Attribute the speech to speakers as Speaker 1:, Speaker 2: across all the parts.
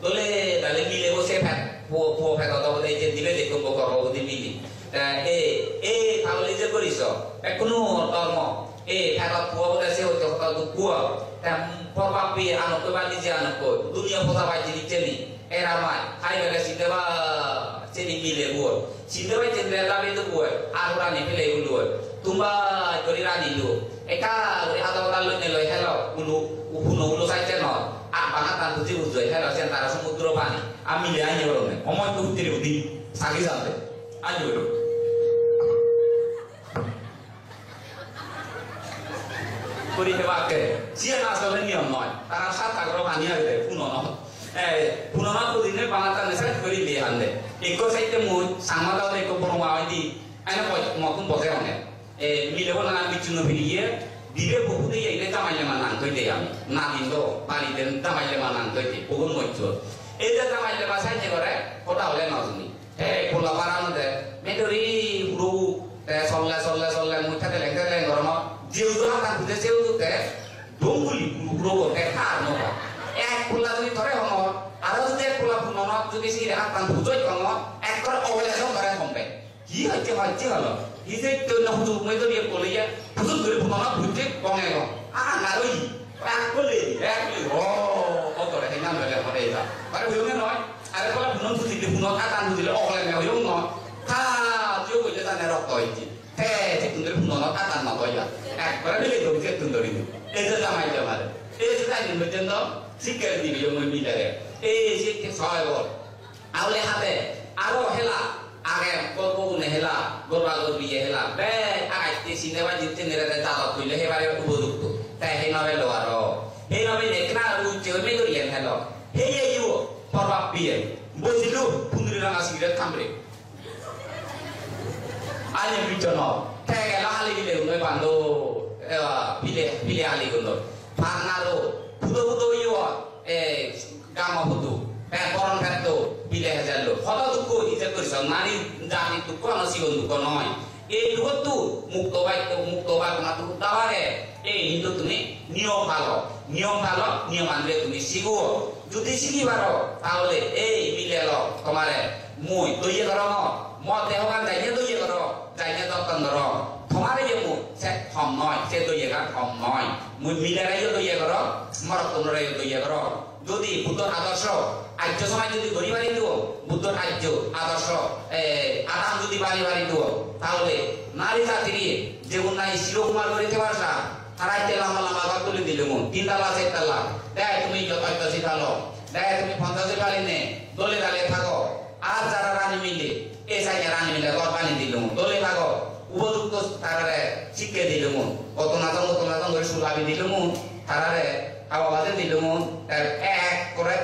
Speaker 1: dole dale mile bo se phat po phat to bo je dile de ko ko bo di mili তাহলে যে করিস এখনো ধর্ম ঠাকুর পুয়া বলে সে হচ্ছে কথা তো পুয়া প্রভাবী আনক বা নিজে আনক দুনিয়া কথা বাইতে দিচ্ছে নি এরা মাই খাই বেলা সিদ্ধে বা চেনি মিলে বুয় সিদ্ধে বাই চেন্দ্রে লাভে তো বুয় আর ওরা নে ফেলে উলু তুমবা করি রানি লু একা ওই হাতা কথা লইনে লই হেলো উলু উহুনো উলু সাইতে ন আর বানা তান বুঝি বুঝই হেলো সেন তারা সমুদ্র পানি আমি মিলে আইনি বলো না অময় তো উত্তরে উদি সাকি জানতে আইনি বলো করি হেবাকে সিয়া না আসলে নিয়ম নয় তারা সাত আগ্রহ বানিয়ে রাখবে পুননা পুদিনে বাংলাটা নেশা করি দিয়ে আনলে একো সাইতে মুই সাংমাদাও একো বড়মা হইদি আইনা মতন বসে অনে মিলেবো না বিচ্ছিন্ন ফিরিয়ে দিবে বহুত দিয়ে এলে জামাইলে মা নাং তৈতে আমি না দিনতো বাড়িতে জামাইলে মা নাং তৈতে বহুত মজ্জ এই যে জামাইলে মা সাইতে করে ওটা হলে নজনি খোলা পারানো দে মেটরি পুরো চললে চললে চললে মুই থাকে লেগে গরম যেউদা তার বুঝে যেউদুতে ডঙ্গুলি পুরো দেখা আর নবা এক খোলা যদি ধরে হম আর যদি এক খোলা পুননত যদি সেই হাত তান বুঝই কম এক করে অবলেশন করে কমবে কি হচ্ছে হলো ই যে তৈল হুজু মই যদি বলিয়া হুজু ধরে পুননত বুঝে কমে গো নারই এক বলে ও অতরে হেনা মেলে পড়ে যা আরে হইও নয় আরে খোলা পুনন বুঝিলে পুনত আতান বুঝিলে অবলে মে হইও ন তা জিও কইলে জানে রক্ত হইছি ঠিক তুমি পুননত আতান না কইয়া একবারে দিলে তো বিকে তুমি ধরি এই যে জামাই জামারে এই যে তাই নিবেদন শিক্ষা দিবি মই মিলারে এই যে ছয় বল আউলে হাতে আরো হেলা আগে গল্প গুনে হেলা গরবা গরবি হেলা বে আইতে সিনেমা জিতে নেরে দাদা কইলে হেবারে উপযুক্ত তাই হে নবে লোয়ার হে নবে দেখনা উচ্চে মে করিয়ে হেলো হে ইউ পরবা বিয়ে বজিলু পুনরি রাঙা সিগারেট থামরে আলে বিচন তে গেল হালি গিলে নয় বান্দো বিলে হালি গুলো ফানারো ফুদো ফুদো ইউ গামা ফুদু করন ফেতো বিলে হাজারলো ফটো দুঃখ ইচ্ছা করিস নারী জাতি দুঃখ নসিগন দুঃখ নয় এই দুঃখ মুক্ত বাক্য না দুঃখ দাবারে এই হিন্দু তুমি নিয়ম ভালো নিয়ম আনলে তুমি শিখো যদি শিখিবার তাহলে এই মিলে তোমারে মই দইয়ে কর মত দেহগান যাইনে দইয়ে কর যাইনে দত্তন ধর তোমারে যে মু সে থম নয় সে দইয়ে গান থম নয় মুই মিলে রাইও দইয়ে কর মরত তোমরা দইয়ে কর যদি বুদ্ধর আদর্শ আর্য সমাজ যদি গড়ি বাড়ি দিব বুদ্ধর আর্য আদর্শ আদান যদি বাড়ি বাড়ি দিব তাহলে নারী জাতির যেমন নাই শিরকুমার করিতে পারছা তারাইতে লামা লামা ঘর তুলে দিল মন 3 তালা 4 তালা দেখ তুমি যত শিখালো দেখ তুমি 50 বাড়ি নে দলে দালে থাকো আর যারা রানী মিলে এই সাইনে রানী মিলে ঘর পানি দিল মন দলে থাকো উপযুক্ত তারারে শিক্ষা দিল মন কত নাতন করে সুলাবি দিল মন তারারে খাওয়া বাজে দিল মন এক করে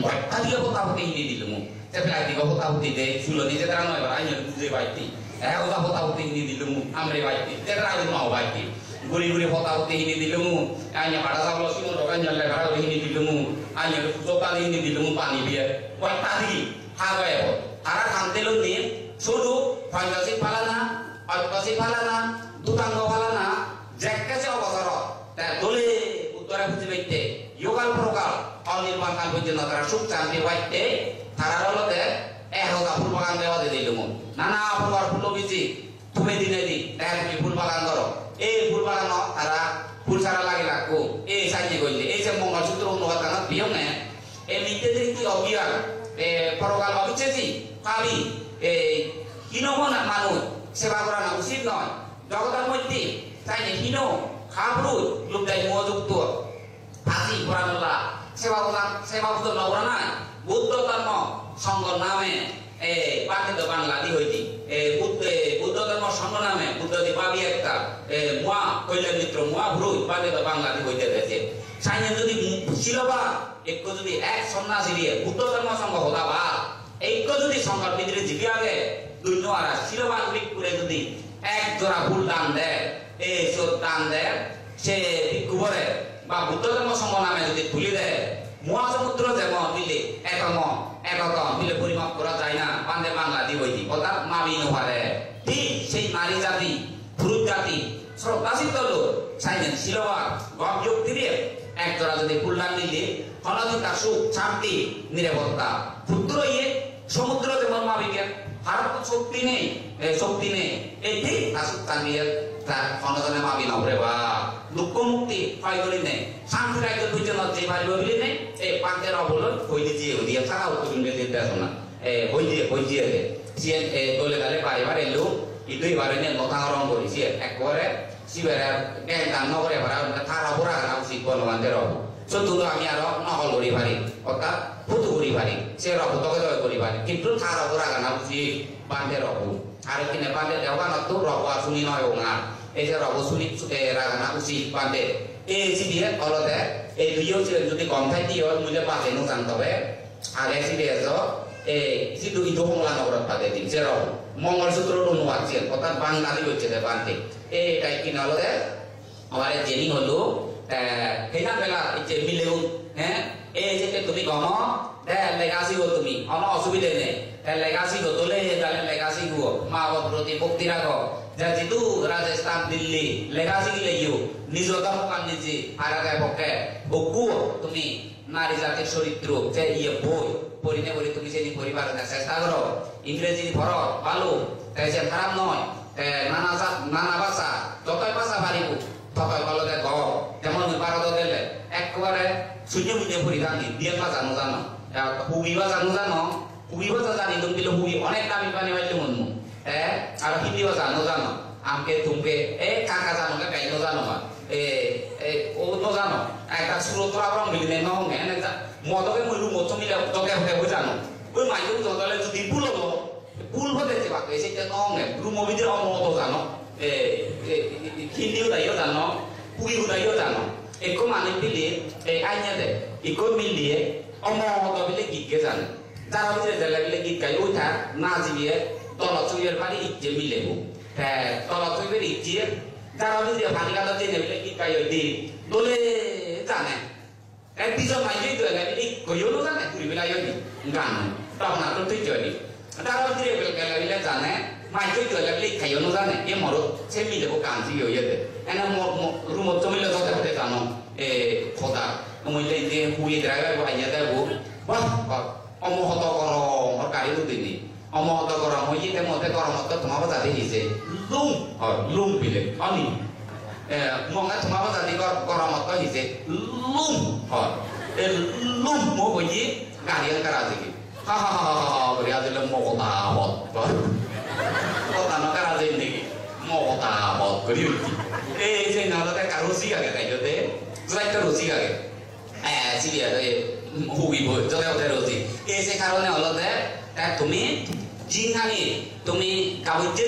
Speaker 1: ভয়টা দিয়ে হতাহতি হিনে দিল মন সে ফ্লাই দিকে হতাহতি দে সুলনি যে তারা নয় আইনের বুঝে বাইতি হতাহতি হিনে দিল মন আমরে বাইতি যেটা আগে নাও বাইতি গুড়ি গুড়ি হতাহতি হিনে দিল মন আইনে ভাড়া চাবল সিনো ঢোকান জলে ভাড়া হিনে দিল মন আইনে জোকালি হিনে দিল মন পানি দিয়ে ভয়টা দিয়ে হাগায় তারা খানতে লোক নিয়ে শুধু পঞ্চাশিক ফালানা অল্পশিক ফালানা দুটাঙ্গ ফালানা জ্যাকাছে অবসর দলে উত্তরে বুঝে পাইতে যোগাল প্রকাল অনির্বাণ কাল পর্যন্ত তারা সুখ শান্তি পাইতে তারা হলতে একটা ফুল বাগান দেওয়া দিয়ে দিল মন নানা প্রকার ফুল বিচি তুমি দিনে দি তাই তুমি ফুল বাগান করো এই ফুল বাগান তারা ফুল ছাড়া লাগে লাগবো এই সাইজে করলে এই যে মঙ্গলসূত্র অনুবাদ বিয়ম নে এই নিতে কি অজ্ঞান পরকাল অবিচ্ছেদি কালি হীনমনা মানুষ সেবা করা না উচিত নয় জগতের মধ্যে তাই হীন খাবরু লোকটাই মযুক্ত ফাঁসি পুরানোলা সেবা নগর নাই বুদ্ধ ধর্ম সংঘ নামে পাঠিত বাংলাদি হইতি বুদ্ধ ধর্ম সংঘ নামে বুদ্ধ পাবি একটা মুয়া কল্যাণ মিত্র মুয়া ভ্রু পাঠিত বাংলাদি হইতে গেছে সাইনে যদি শিলবা একটু যদি এক সন্ন্যাসী দিয়ে বুদ্ধ ধর্ম সংঘ হতা বা এইক যদি সংঘর ভিতরে জিবি আগে দুই নোয়ারা শিলবান ভিক্ষুরে যদি এক জোড়া ফুল দান দেয় এই সব দান দেয় সে ভিক্ষুবরে বা বুদ্ধ ধর্ম সংঘ নামে যদি খুলি দেয় মহাসমুদ্র যেমন মিলে একম মিলে পরিমাপ করা যায় না পান্দে বাংলা দি হইতি অর্থাৎ মাবি নোহারে ঠিক সেই নারী জাতি পুরুষ জাতি শ্রদ্ধাশীল লোক সাইনেন শিলবা গপ যোগ দিয়ে একজোড়া যদি ফুলদান নিলে অনধিকা সুখ শান্তি নিরাপত্তা ক্ষুদ্র ইয়ে সমুদ্র যেমন মাবিকের ভারত শক্তি নেই এই ঠিক আসুক তামিয়ে তার অনজনে মাবি নবরে বা দুঃখ মুক্তি হয় করি নেই শান্তি রাজ্য দুইজন যে পারিব বলি নেই এই পাঁচের অবলন হই দিয়ে ছাড়া উত্তর দেশ না হই দিয়ে সিয়ে দলে দালে বাড়িবার এলো ইদুই বারে নিয়ে নথারং করি সিয়ে একবারে সিবেরে জ্ঞান দান নগরে ভাড়া থারা পুরা গানা উচিত বলবানদের রব চতুর্থ আমি আরো নকল করি পারি অর্থাৎ ফুটু করি পারি সে রব তবে তবে করি পারি কিন্তু থারা পুরা গানা উচিত বান্ধে রব আর কিনে বান্ধে দেওয়া নতো রব আর শুনি নয় না এই যে রব শুনি রাগানা উচিত বান্ধে এই সিবিয়ে অলতে এই দুইও যদি কম থাই দিয়ে মূল্য পাতে নো জানতবে আগে সিবিয়ে এই সিধু ইদো হংলা নগরত পাতে দিন সে রব মঙ্গলসূত্র অনুবাদ অর্থাৎ বাঙালি হচ্ছে বান্ধে এইটাই কিনা হলো আমার জেনি হলো হেনা বেলা যে মিলেও হ্যাঁ এই যে তুমি গম লেগাসি গো তুমি অন অসুবিধে নেই লেগাসি গো তোলে লেগাসি গো মা বাবার প্রতি ভক্তি রাখো যা যেহেতু রাজস্থান দিল্লি লেগাসি গিলেও নিজ ধর্ম নিজে আর পক্ষে বকু তুমি নারী জাতির চরিত্র যে ইয়ে বই পড়িনে পড়ি তুমি সেই পরিবার চেষ্টা করো ইংরেজি ভরো ভালো তাই যে খারাপ নয় নানা ভাষা যতই ভাষা পারিব ততই ভালো দেখ যেমন ভারত দিলে একবারে শূন্য মিলে পড়ি জানি দিয়ে ভাষা জানো হুবি ভাষা জানো হুবি ভাষা জানি তুমি দিলে হুবি অনেক দামি পানি পাইলে মন আর হিন্দি ভাষা জানো আমকে তুমকে কাকা জানো গাই জানো ও জানো একটা সুরত আবার মিলিনে নহে মদকে মইরু মতো মিলে তোকে হতে জানো ওই মাইকে যতলে যদি ভুল হলো ভুল হতে যে বাকি সেটা নহে রুম ভিতরে অমত জানো হিন্দিও দাইও জানো পুরিও দাইও জানো একো মানে পিলে আইনে দে একো মিলিয়ে অমত বিলে গীতকে জানে যারা ভিতরে জেলা বিলে গীত গাই ওইটা না জিবিয়ে তল চুইয়ের বাড়ি ইচ্ছে মিলেব তল চুইয়ের ইচ্ছে যারা ভিতরে পানি কাটা জেনে বিলে গীত গাই ওই দিন দলে জানে দুজন মাইকে তো এই কইও জানে পুরি বেলা ইয়ে গান তখন আর তুই জয়নি তারা ভিতরে বেলা বিলে জানে মাইকে তো বিলে খাইও জানে এ মরো সে মিলেব গান জিও ইয়েতে এনে রুমত জমিলে যত হতে জানো খোদা মইলে যে হুই ড্রাইভার ভাইয়া দেবো বাহ অমহত কর আর গাড়ি তো দিনি অমহত কর মই যেতে মতে গরমত তোমার জাতি হিসে লুম বিলে অনি মঙ্গা তোমার জাতি গরমত হিসে লুম হয় লুম মো বই গাড়ি কারা দিকে হা হা হা হা বলে আদিলে মকতা হত কথা না কারা দিন দিকে মকতা হত করি এই যে নালাতে কারোসি আগে তাই যদি যাইতে রসি আগে সিরিয়া হুবি বই যত হতে রসি এই যে কারণে হলো যে তুমি জিনখানি তুমি কাবুর্যে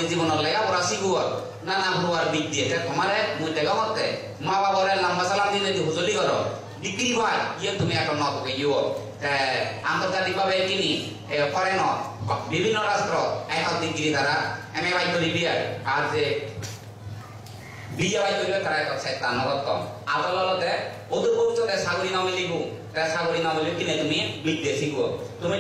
Speaker 1: জীবন লেগা পড়া শিখুয়া নানা ভুয়ার দিক দিয়ে তোমারে মুই দেখা করতে মা বাবারে লম্বা সালাম দিলে হুজলি করো ডিগ্রি ভাই ইয়ে তুমি এখন নত ইয়ে আন্তর্জাতিকভাবে কিনি ফরেন বিভিন্ন রাষ্ট্র এক ডিগ্রি দ্বারা এমএ বাই করি বিয়ার আর যে বিয়ে বাই করিলে তারা এক চেষ্টা নগত আদালতে ওদের ভবিষ্যতে সাগরী নামে লিখু সাগরী নামে কিনে তুমি বিদ্যে শিখো তুমি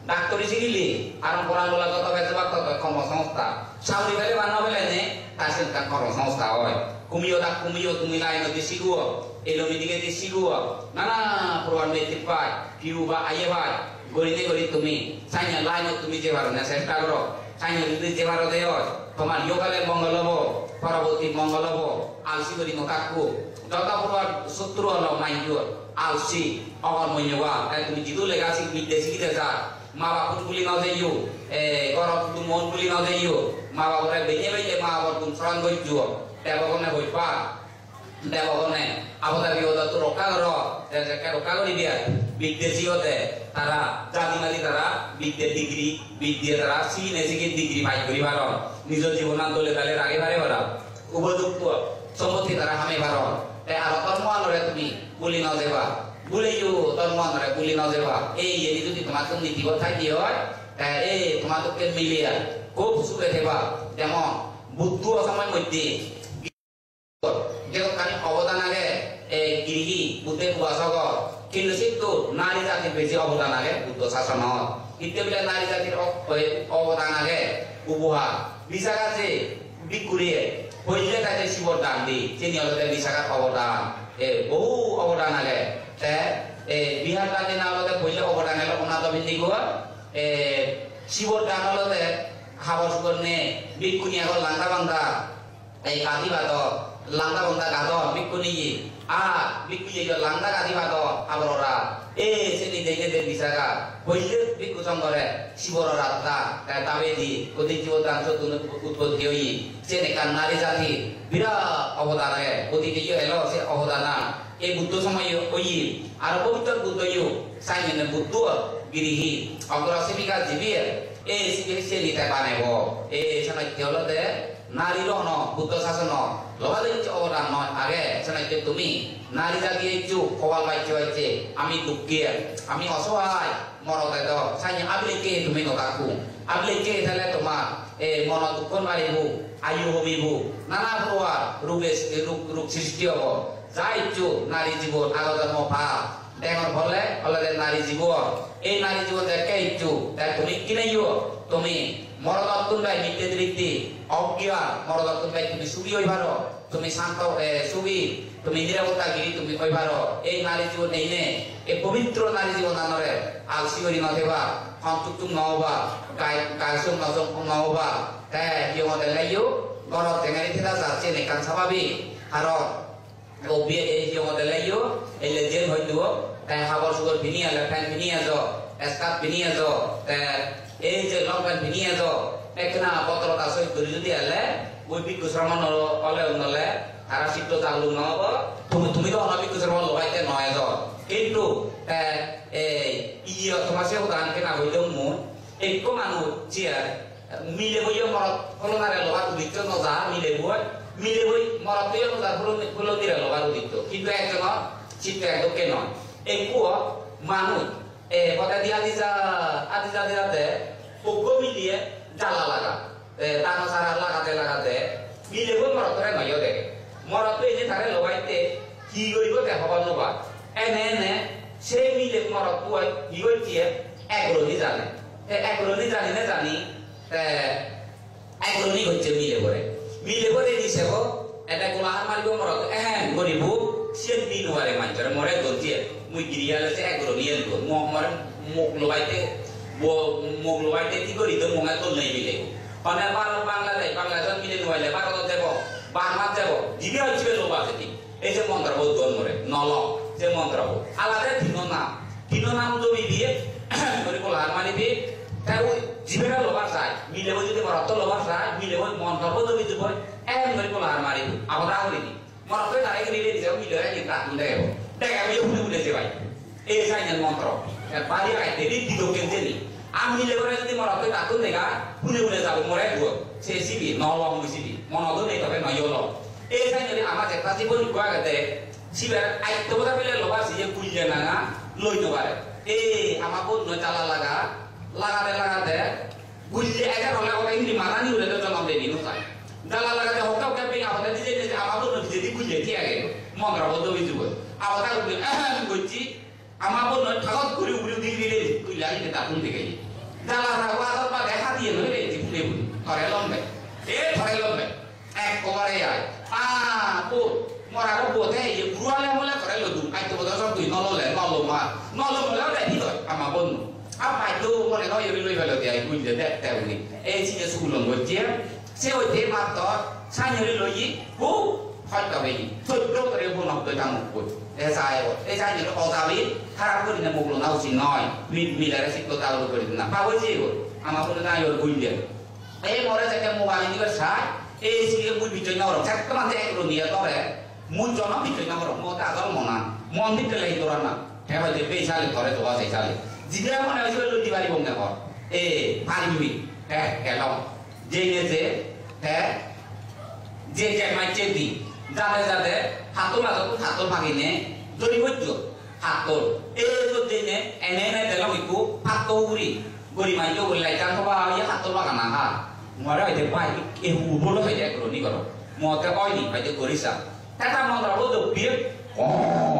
Speaker 1: ডাক্তারি শিখিলি আর পড়ান বলা কত বেঁচে বা কত কর্মসংস্থা সাগরী ফেলে বানা ফেলে নে তার সে কর্মসংস্থা হয় কুমিও তুমি লাইন দিয়ে শিখুও এলোমি দিকে দিয়ে শিখুও নানা প্রমাণ মেট্রিক পাই কিউ বা আইয়ে ভাই গড়ি তুমি চাইনা লাইন তুমি যে ভালো না চেষ্টা করো চাইনা যদি যে ভালো দেয় তোমার ইয়োগালে মঙ্গল হবো পরবর্তী মঙ্গল হবো আলসি করি নকাকু যত প্রকার শত্রু হলো মাইন্ড আলসি অকর্মণ্যবা তুমি জিদু লেগাছি বিদ্যে শিখিতে যা মা বাপুর গুলি নাও যাইও গরম তুমি মন গুলি নাও যাইও মা বাবুরে বেঁচে মা বাবার তুমি স্মরণ করছো দেবগণে বইপা দেবগণে আবদা বিপদ তো রক্ষা করো রক্ষা করি দিয়া বিদ্বেষী হতে তারা জাতিমালি তারা বিদ্যে তারা শিখে ডিগ্রি পাই করি ভালো নিজ জীবন আন্দোলে তালে আগে ভারে ভাড়া উপযুক্ত সম্পত্তি তারা হামে ভালো আর কর্ম আনরে তুমি বলি নাও দেবা বলেইও ধর্ম আনরে বলি নাও দেবা এই যদি তোমার তুমি নীতি কথাই দিয়ে হয় এই তোমাদেরকে মিলিয়া খুব সুখে দেবা যেমন বুদ্ধ সময় মধ্যে যেখানে অবদান আগে গিরিহি বুদ্ধের উপাসক কিন্তু কিন্তু নারী জাতির বেশি অবদান আগে বুদ্ধ শাসন ইত্যাদি নারী জাতির অবদান আগে উপহার বিশাখা যে বিকুড়িয়ে হইলে তাদের শিবর দান দি তিনি হলে বিশাখার অবদান বহু অবদান আগে তে বিহার গান্ধী নালতে পইলে অবদান এলো ওনাদ বিন্দি গো শিবর গানলতে খাবার সুগর নে বিকুনি আগর লাঙ্গা বান্দা এই কাদিবাদ লাঙ্গা বান্দা গাদ বিকুনি বিকুনি লাঙ্গা কাদিবাদ আবররা সেনি দেইনে দেন বিসাগা পইলে বিকু সঙ্গরে শিবর রাত্তা তাবেদি কদি জীবদান সতুন উৎপত্তি হই সেনে কান নারী জাতি বিরাট অবদান আগে কদি দিয়ে এলো সে অবদানা এই বুদ্ধ সময় ওই আর পবিত্র বুদ্ধ ইউ সাইনে বুদ্ধ গিরিহি অগ্রসেবিকা জীবিয়ে এই সিবিএসসি নিতে বানাইব এই সানাইতে হলতে নারীর ন বুদ্ধ শাসন লবালে অবদান নয় আগে সানাইতে তুমি নারী জাতি একটু কবাল বাইতে হয়েছে আমি দুঃখী আমি অসহায় মরতে দাও সাইনে আবলিকে তুমি নকাকু আবলিকে তাহলে তোমার মন দুঃখ মারিব আয়ু হবিব নানা প্রকার রোগ সৃষ্টি হব যা ইচ্ছু নারী জীবন আগত মফা দেখর ফলে ফলে নারী জীবন এই নারী জীবন দেখে ইচ্ছু তাই তুমি কিনাইও তুমি মরদত্তুন ভাই মিথ্যে দৃষ্টি অজ্ঞা মরদত্তুন ভাই তুমি সুখী হই পারো তুমি শান্ত সুখী তুমি নিরাপত্তা গিরি তুমি হই পারো এই নারী জীবন নেই নে এই পবিত্র নারী জীবন আনরে আলসি করি নথেবা সন্তুক্তুম নহবা গায়সুম নহবা তাই ইয়ে মতে লাইও গরত টেঙারি থেদা যাচ্ছে নেকান স্বাভাবিক কারণ ওবিয়ে এই যে মতে লাইও এই লেজের হইতো তাই খাবার সুগর ভিনিয়া লেফান ভিনিয়া জ এসকাপ ভিনিয়া জ এই যে লঙ্কান ভিনিয়া জ একনা পত্রতা সই করি যদি আলে ওই বিকু শ্রমণ অলে নলে তারা সিদ্ধ চালু নহব তুমি তো অনবিক শ্রমণ লগাইতে নয় জ কিন্তু ইয়ে তোমার সে উদাহরণ কেনা হইলেও মন একটু মানুষ চিয়ার মিলে বইয়ে মরত ফলনারে লগা উদিত নজা মিলে বই মিলে বই মরত বইয়ে নজা ফুলনিরে লগা উদিত কিন্তু একজন চিত্ত একদমকে নয় একু মানুষ কথা দিয়ে আদি যাতে পক্ষ মিলিয়ে জ্বালা লাগা টানো সারা লাগাতে মিলে বই মরতরে নয় দেখে মরত এই যে তারে লগাইতে কি করিব দেখাবার নবা এনে সেই মিলে মরত বই কি হইছে এগ্রনি জানে এগ্রনি জানি না জানি এগ্রনি হচ্ছে মিলে করে দিছে গো এটা গোলাহার মারিব মরত গরিব সে দিন ওয়ারে মাঞ্চরে মরে গন্তিয়ে মুই গিরিয়ালে সে এগ্রনি এল গো মরে মুখ লোবাইতে কি করি তো মঙ্গা তো নেই মিলে মানে বাংলাদেশ মিলে নোয়াইলে ভারত যাব বাংলা যাব জিবি হচ্ছে লোবা সেটি এই যে মন্ত্রব মরে নল যে মন্ত্রব আলাদা তিন নাম জমি দিয়ে করে গোলাহার মারিবি তাই ওই জীবেরা লোবার চাই মিলে বই যদি মরত লোবার চাই মিলে বই মন করবো জমি দিব করে গোলাহার মারিব আমরা করিনি মরত তারাই রিলে দিছে মিলে দেখা উঠে যে ভাই এই চাইনের মন্ত্র বাড়ি গাইতে দিত কেনতে নি আমি মিলে করে যদি মরত ডাকুন দেখা শুনে যাব মরে দিব সে সিবি নলম সিবি মনত নেই তবে নয় এই চাইনে আমার একটা জীবন কোয়া গেতে শিবের আইত্যবতা পেলে লোবার সিয়ে কুইলে না লই নবারে এই আমার বোন চালা লাগাতে বুঝলে এগার হলে ওটা ইংলি মারানি হলে তো জন্ম দেবি নয় জ্বালা লাগাতে হকাও ক্যাম্পিং আমাদের নিজে আমার বোন যদি বুঝলে ঠিক আছে মন্ত্রবদ্ধ হয়েছিল আবার করছি আমার বোন ঠাকত করে উড়ে দিলে কুইলা তাকুন দেখে জ্বালা রাখবো আদর বা দেখা দিয়ে নয় রে ফুলে ফুলে ধরে লম্বে এক কবারে আয় মরার বোধে বুড়ালে হলে ধরে লদু আইতে বোধ সব তুই নললে নলমলে দেখি হয় আমার বন্ধু apa itu mone no yuri loi velo dia kuinde de uni e si je sulon gojia se o te mato sa yuri loi bu hot ka be so do kare bu no de tamu ko e sa ni ko ta bi thara ko ni mo lo na usi noi mi la resi to ta lo ko na pa wo ji ko ama ko na yo kuinde e more se ke mo ba ni ko sa e si ke mu bi jo na ro chak ka man de ko ni ya to re mu jo na bi jo na ro mo ta dol mo na mon di te lai to ra na he ba de be sa le thore to ba sai sa le Jigra মনে হইছে লুটি বাড়ি বঙ্গা কর পারিবি গেল যে মাইচে দি যাতে হাতল ভাগিনে যদি হইতো হাতল যদি এনে দিলাম একটু হাত উড়ি গরি মাইকে উড়লাই কারণ বা হাতল বাগানা হা মরে হইতে পাই এ উড়বলো হয়ে যায় গ্রহণী করো মতে কয়নি হয়তো করিসা এটা মন্ত্র বলতো বিয়ে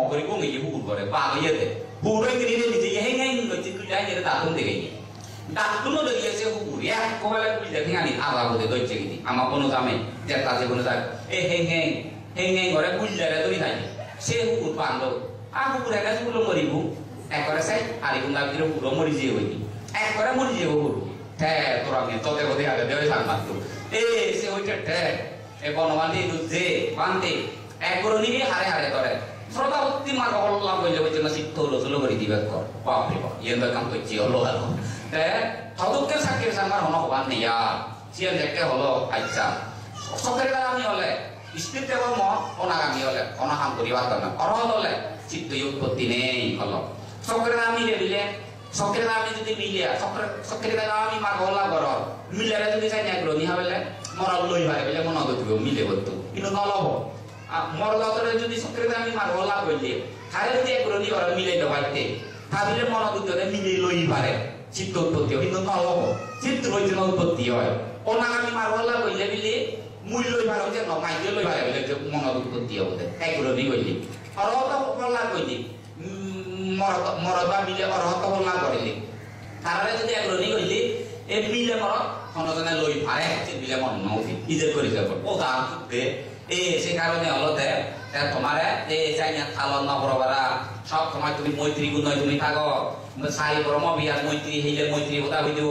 Speaker 1: করে কমে গিয়ে উড় করে বা ইয়েতে Bukan kiri ni jadi hengeng kau cikgu dah jadi datun deh. Datun tu dia se hubur ya. Kau malah pilih dengan ini Allah boleh doi cikgu ni. Ama pun usame jatah se pun usame. Hengeng orang pilih dah tu ni saja. সে হুকুর পান্ডো হুকুর একা হুকুর মরিবু একবারে সাই আরি গুন্ডা ভিতরে হুকুর মরি যে হইনি একবারে মরি যে হুকুর হ্যাঁ তোরা আমি তোদের বোধে আগে দেওয়াই থাকবার তো সে হইতে ঠেক এ বনবান্তি দুধে বান্তি একবারও নিবি হারে হারে করে শ্রোতাবর্তী মা গল্লা বললে ওই জন্য শিক্ষা হলো চলো করে দিবে কর বাপরে বাপ ইয়েন্দার কাম করছি হলো হলো থদকের সাক্ষীর সামার হনো হবার নেই আর সিয়ান দেখতে হলো আচ্ছা সকের দ্বারা আমি হলে স্পিড দেব ম অনাগামী হলে অনাহাম করিবার না অরহত হলে চিত্ত উৎপত্তি নেই হলো সকের দ্বারা আমি দিলে সকের দ্বারা আমি যদি মিলিয়া সকের দ্বারা আমি মা গল্লা কর মিলারে যদি চাই না গ্রহণী হবে মরা লই পারে বলে মনে হতো মিলে করতো কিন্তু নলব মরদতরে যদি সকের দ্বারা আমি মা গল্লা করলে তাহলে যদি এক গ্রহণী করা মিলে দেওয়াইতে তাহলে মনে হতো মিলে লই পারে চিত্ত উৎপত্তি হয় কিন্তু নলব চিত্ত হইতে উৎপত্তি হয় অনাগামী মা গল্লা করলে মিলে মূল্য লই পারে যে মাইকে লই পারে বলে মনে উৎপত্তি হবে এক গ্রহণী করলে অরহত গল্লা করলে মরদা মিলে অরহত গল্লা করিলে তাহলে যদি এক গ্রহণী করলে এই মিলে মরদ সনজনে লই পারে মিলে মন নৌকি ইজের করে যাব উদাহরণ দে সে কারণে হলতে তোমারে চাইনা থালন নবরবারা সব সময় তুমি মৈত্রী গুণ তুমি থাকো সাই ব্রহ্ম বিয়ার মৈত্রী হইলে মৈত্রী ওটা হই দিব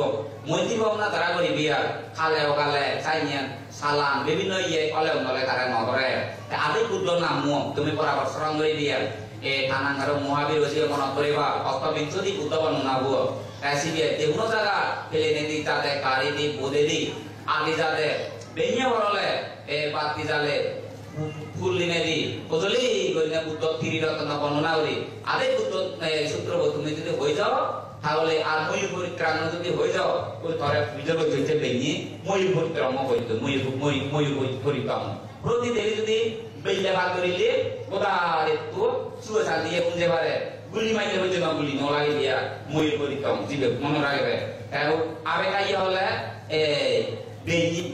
Speaker 1: মৈত্রী ভাবনা তারা করি বিয়ার খালে ওকালে চাইনা সালান বিভিন্ন ইয়ে কলে নলে তারা নগরে আদি বুদ্ধ নাম তুমি বরাবর স্মরণ করে দিয়া থানাঙ্গার মহাবীর হচ্ছে মনত করিবা অষ্টবিংশতি বুদ্ধ বর্ণনা হব সিবিআই যেগুলো জায়গা ফেলে নেদি তাতে কারি দি বোধে দি আদি যাতে বেñে বরলে বাতি জালে ফুল দিনে দি কদলি গরিনা বুদ্ধ ত্রিরত্ন বর্ণনা করি আদে বুদ্ধ সূত্র তুমি যদি হয়ে যাও তাহলে আর ময়ূর পরিক্রম যদি হয়ে যাও ওই ধরে বিজয় হইতে বেñে ময়ূর পরিক্রম করিতে ময়ূর পরিক্রম প্রতিদিন যদি বেইলে ভাগ করিলে ওদারে তো সুয়েসা দিয়ে বুঝে পারে গুলি মাইলে হইতে না গুলি নলাই দিয়া ময়ূর পরিক্রম দিবে মনে রাখবে এবং আবে কাই হলে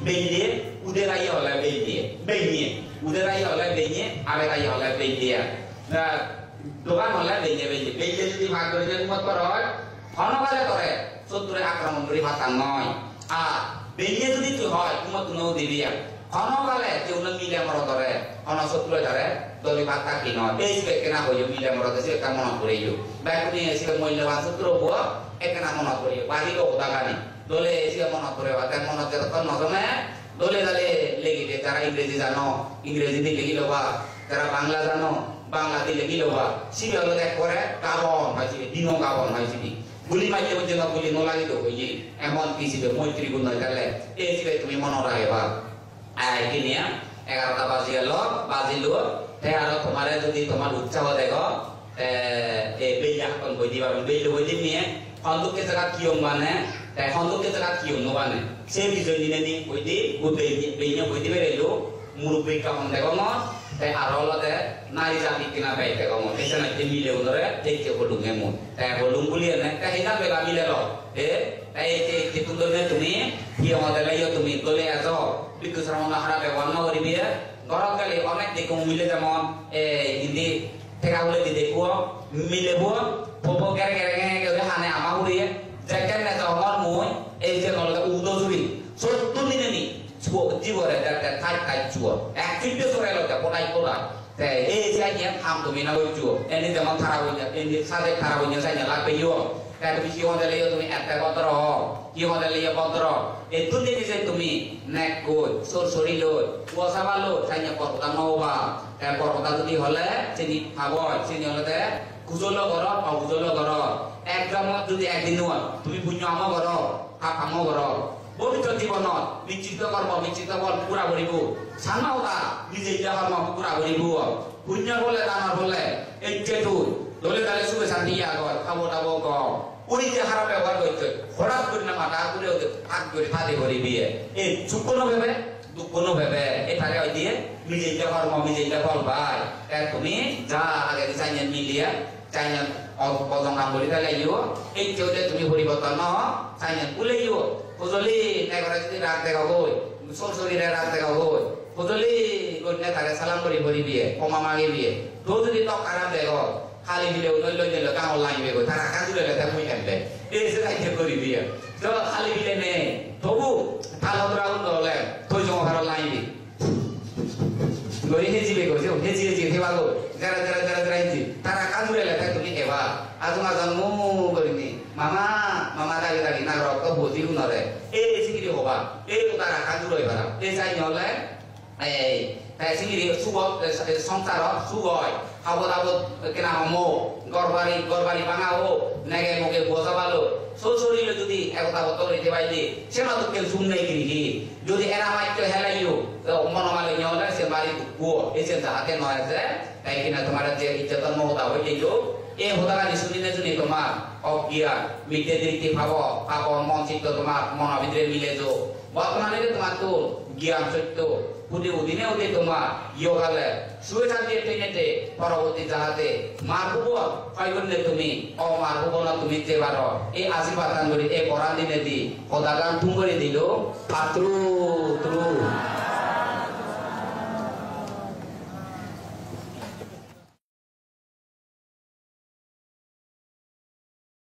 Speaker 1: বেইলে উদের আই হলে বেইলে উদের আই হলে বেইলে আবে কাই হলে বেইলে দোকান হলে বেইলে যদি ভাগ করিলে উম্মত কর হয় হনকালে করে শত্রুরে আক্রমণ করি ভাতান নয় আর বেইলে যদি তুই হয় উম্মত নও দিবি হনকালে কেউ না মিলে মর ধরে হন শত্রুরে ধরে দলি ভাত থাকি নয় এই কেনা হইও মিলে মর দেশে একটা মনে করিও ব্যাকুনি এসে মূল্যবান শত্রু হবো একেনা মনে করিও বাড়িও দাগানি দলে এসে মনে করে তার মনে যতক্ষণ নজমে দলে দলে লেগিলে যারা ইংরেজি জানো ইংরেজি দিয়ে লেগিল বা যারা বাংলা জানো বাংলা দিয়ে লেগিল বা সিবি হলো দেখ করে কাবন হয়েছিবি দিনও কাবন হয়েছিবি গুলি মাইলে হচ্ছে না গুলি নলাগিত হইয়ে এমন কি ছিবে মৈত্রী গুণ হয়ে গেলে এই ছিবে তুমি মনে রাখে বা কিনিয়া 11টা বাজিলো আর তোমার যদি তোমার উৎসাহ দেখো বেইয়া হাতন বই দিবা বেইলে বই দিন নিয়ে খন্দকের জায়গা কিয়ম মানে খন্দকের জায়গা কিয়ম নবানে সে বিষয় দিনে নি বই দি বেইয়া বই দিবে রেলো মুরব্বী কামন দেখো তাই আর হলতে নারী জাতি কিনা পাই দেখো এসে নাকি মিলে ধরে দেখতে হলুম এমন তাই হলুম বলি এনে তাই হিনা বেলা মিলে লো তাই এই তুন্দরে তুমি কি আমাদের লাইও তুমি দলে আছো বিদ্যুৎ শ্রমণা হারা ব্যবহার না করিবি গরম কালে অনেক দেখো মিলে যেমন হিন্দি ঠেকা বলে দি দেখো মিলেব পপ গেরে গেরে গেরে হানে আমা উড়িয়ে যেকেন না জমর মই এই যে নলটা উদো জুড়ি 70 দিনে নি জীবরে দেখতে থাই থাই চুয়া এক ফিটে সরে লটা পড়াই পড়া তাই এই যে আইয়া থাম তুমি না ওই চুয়া এনে যেমন খারাপ হইয়া এনে সাদে খারাপ হইয়া সাইনা লাগবে ইও তাই তুমি কি হতে লইও তুমি একটা পত্র কি হতে লইয়া পত্র এই দুটি যে তুমি নেক কই সরসরি লই ওসাবা লই সাইনা পরটা নওবা তাই পরটা যদি হলে চিনি খাবো চিনি হলে কুজলো কর অকুজলো কর একদম যদি একদিন তুমি পুণ্য আম কর কাম কর পবিত্র জীবনত নিশ্চিত কর্ম নিশ্চিত ফল পুরা করিব সান্নতা নিজে ইটা কর্ম পুরা করিব পুণ্য বলে দানৰ বলে এইটো দলে দলে সুবে শান্তি আগত খাব দাব ক ওই যে হারা ব্যবহার করতে হঠাৎ করে না মাথা করে হাত করে ফাঁদে করিবি এই চুকনো ভেবে দুঃখনো ভেবে এটারে ওই দিয়ে নিজে ইটা কর্ম নিজে ইটা ফল ভাই তুমি যা আগে চাইনা মিলিয়া চাইনা অপদং কাম করি তাইও এই যে তুমি পরিবর্তন ন চাইনা বলেইও খুজলি নেগরা যদি রাত দেখা হই সরসরিরে রাত দেখা হই খুজলি গন্যা তারে সালাম করি ভরিবিয়ে কমা মাগিবিয়ে তো যদি তো খারাপ দেখো খালি দিলে ওই লই দিলে কাম লাইবে গো তারা কাজুলে তা মই কাটবে এই যে তাইকে করিবিয়ে তো খালি দিলে নে তবু তালত রাউন্ড হলে তুই জমা ভালো লাইবি গরি হেজিবে গো যে হেজি হেজি থেবা গো যারা যারা mu berini mama mama tadi na rok to boji gunore singiri hoba utara kajuroi bara sai nyole তাই সিঙ্গিরি সুবত সংসার সুগয় হাবত হাবত কেনা হমো গরবারি ভাঙা হো নেগে মুখে বোঝা ভালো শরীরে যদি একতা বত হইতে পাইলে সেটা তো কেউ শুন নাই গিরি যদি এরা মাইকে হেলাইও মনমালে নিয়লে সে বাড়ি গো এসে হাতে নয় যে তাই কিনা তোমার যে ইজ্জতন মহতা হইতে গো এই হতাকানি শুনিলে যদি তোমার অজ্ঞান মিটে দিতে ভাব মন চিত্ত তোমার মন ভিতরে মিলে যো বর্তমানে তোমার তো জ্ঞান সত্য পুদি উদিনে উদি তোমার ইয়োগালে শুয়ে থাকতে টেনেতে পরবর্তী যাহাতে মার বুব কয়গুণে তুমি মার বুব না তুমি যে পারো এই আশীর্বাদ দান করি এই পরাণ দিনে দি কদাগান তুম করে দিল পাত্রু